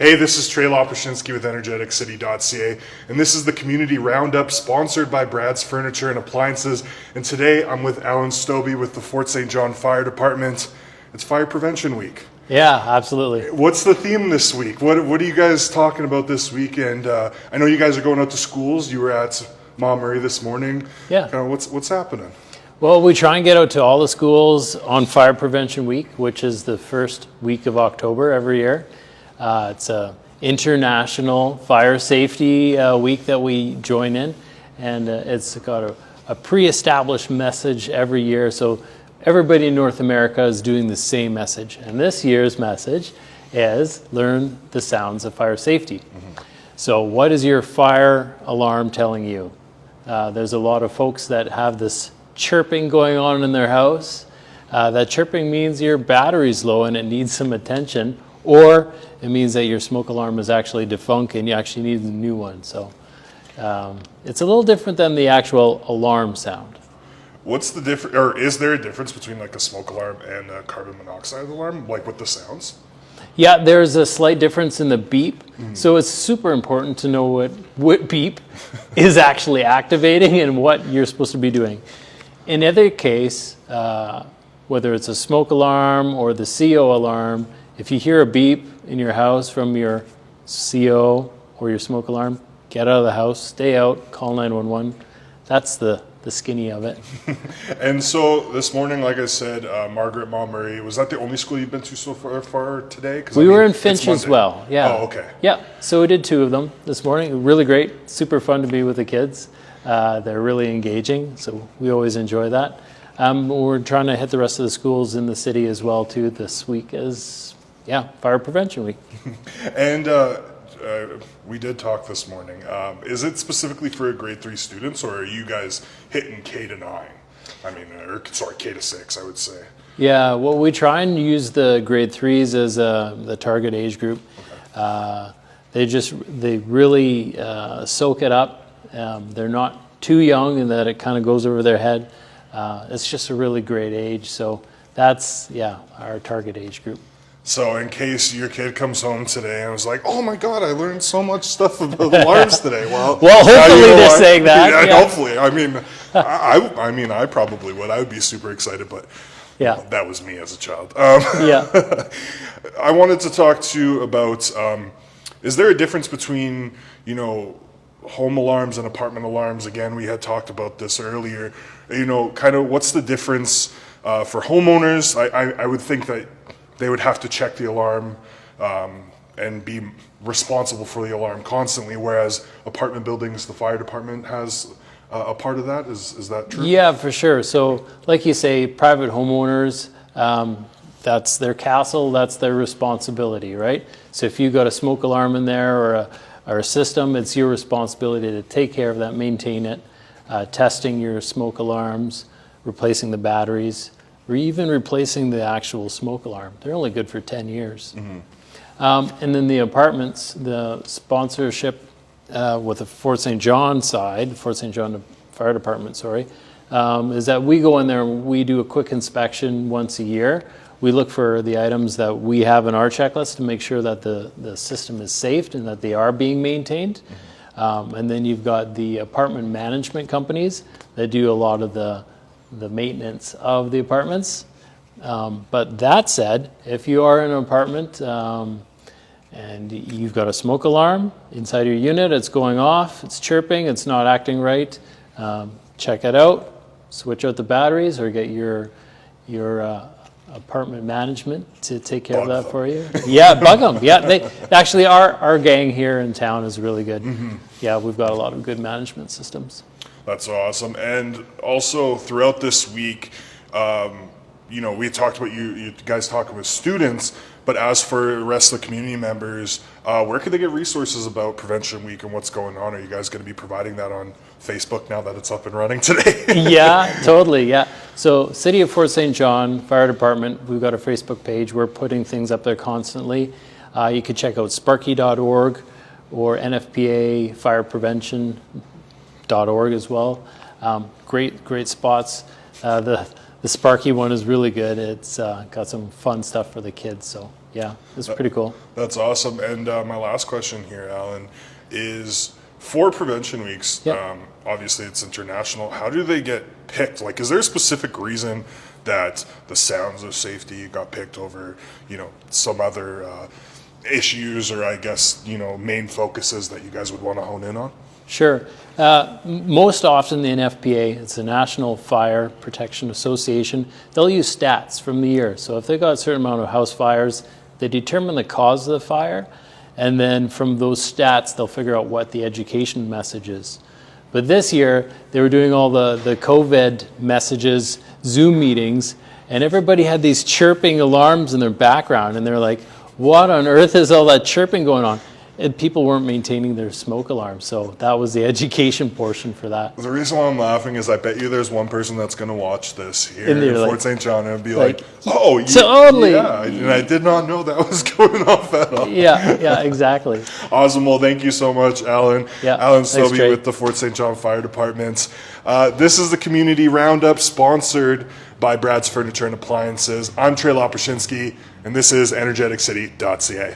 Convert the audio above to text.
Hey, this is Trey Lopushinsky with Energeticcity.ca, and this is the Community Roundup sponsored by Brad's Furniture and Appliances. And today I'm with Alyn Stobbe with the Fort St. John Fire Department. It's Fire Prevention Week. Yeah, absolutely. What's the theme this week? What are you guys talking about this week? And I know you guys are going out to schools. You were at Montmurray this morning. Yeah. What's happening? Well, we try and get out to all the schools on Fire Prevention Week, which is the first week of October every year. It's a international fire safety week that we join in, and it's got a pre-established message every year. So everybody in North America is doing the same message. And this year's message is learn the sounds of fire safety. Mm-hmm. So what is your fire alarm telling you? There's a lot of folks that have this chirping going on in their house. That chirping means your battery's low and it needs some attention, or it means that your smoke alarm is actually defunct and you actually need a new one. So it's a little different than the actual alarm sound. What's the difference, or is there a difference between like a smoke alarm and a carbon monoxide alarm, like with the sounds? Yeah, there's a slight difference in the beep. Mm-hmm. So it's super important to know what beep is actually activating and what you're supposed to be doing. In either case, whether it's a smoke alarm or the CO alarm, if you hear a beep in your house from your CO or your smoke alarm, get out of the house, stay out, call 911. That's the skinny of it. And so this morning, like I said, Margaret Montmurray, was that the only school you've been to so far today? We were in Finch as well. Yeah. Oh, okay. Yeah, so we did 2 of them this morning. Really great, super fun to be with the kids. They're really engaging, so we always enjoy that. We're trying to hit the rest of the schools in the city as well too this week as Fire Prevention Week. And we did talk this morning. Is it specifically for grade 3 students, or are you guys hitting K to 9? K to 6, I would say. Yeah, well, we try and use the grade 3s as the target age group. Okay. They really soak it up. They're not too young and that it kind of goes over their head. It's just a really great age. So that's, our target age group. So in case your kid comes home today and was like, "Oh my God, I learned so much stuff about alarms today." Well, hopefully they're saying that. Yeah, hopefully. I probably would. I would be super excited, but that was me as a child. I wanted to talk to you about, is there a difference between, home alarms and apartment alarms? Again, we had talked about this earlier. Kind of what's the difference for homeowners? I would think that they would have to check the alarm and be responsible for the alarm constantly, whereas apartment buildings, the fire department has a part of that. Is that true? Yeah, for sure. So like you say, private homeowners, that's their castle, that's their responsibility, right? So if you've got a smoke alarm in there or a system, it's your responsibility to take care of that, maintain it, testing your smoke alarms, replacing the batteries, or even replacing the actual smoke alarm. They're only good for 10 years. Mm-hmm. And then the apartments, the sponsorship with the Fort St. John side, Fort St. John Fire Department, is that we go in there and we do a quick inspection once a year. We look for the items that we have in our checklist to make sure that the system is safe and that they are being maintained. Mm-hmm. And then you've got the apartment management companies that do a lot of the maintenance of the apartments. But that said, if you are in an apartment and you've got a smoke alarm inside your unit, it's going off, it's chirping, it's not acting right, check it out, switch out the batteries, or get your apartment management to take care of that for you. Yeah, bug them. Yeah, they actually, our gang here in town is really good. Mm-hmm. Yeah, we've got a lot of good management systems. That's awesome. And also throughout this week, we talked about you guys talking with students, but as for the rest of the community members, where could they get resources about Prevention Week and what's going on? Are you guys going to be providing that on Facebook now that it's up and running today? Yeah, totally, yeah. So City of Fort St. John Fire Department, we've got a Facebook page. We're putting things up there constantly. You could check out sparky.org or NFPA fireprevention.org as well. Great spots. The the Sparky one is really good. It's got some fun stuff for the kids. So yeah, it's pretty cool. That's awesome. And my last question here, Alyn, is for Prevention Weeks, obviously it's international. How do they get picked? Like, is there a specific reason that the sounds of safety got picked over, some other issues, or I guess, main focuses that you guys would want to hone in on? Sure. Most often the NFPA, it's the National Fire Protection Association, they'll use stats from the year. So if they've got a certain amount of house fires, they determine the cause of the fire, and then from those stats they'll figure out what the education message is. But this year they were doing all the COVID messages, Zoom meetings, and everybody had these chirping alarms in their background, and they're like, what on earth is all that chirping going on? And people weren't maintaining their smoke alarms, so that was the education portion for that. The reason why I'm laughing is I bet you there's one person that's going to watch this here in Fort St. John and be like, oh, totally. Yeah, and I did not know that was going off at all. Yeah, exactly. Awesome. Well, thank you so much, Alyn. Yeah, Alyn Stobbe with the Fort St. John Fire Department. This is the Community Roundup, sponsored by Brad's Furniture and Appliances. I'm Trey Loprashinsky, and this is Energeticcity.ca.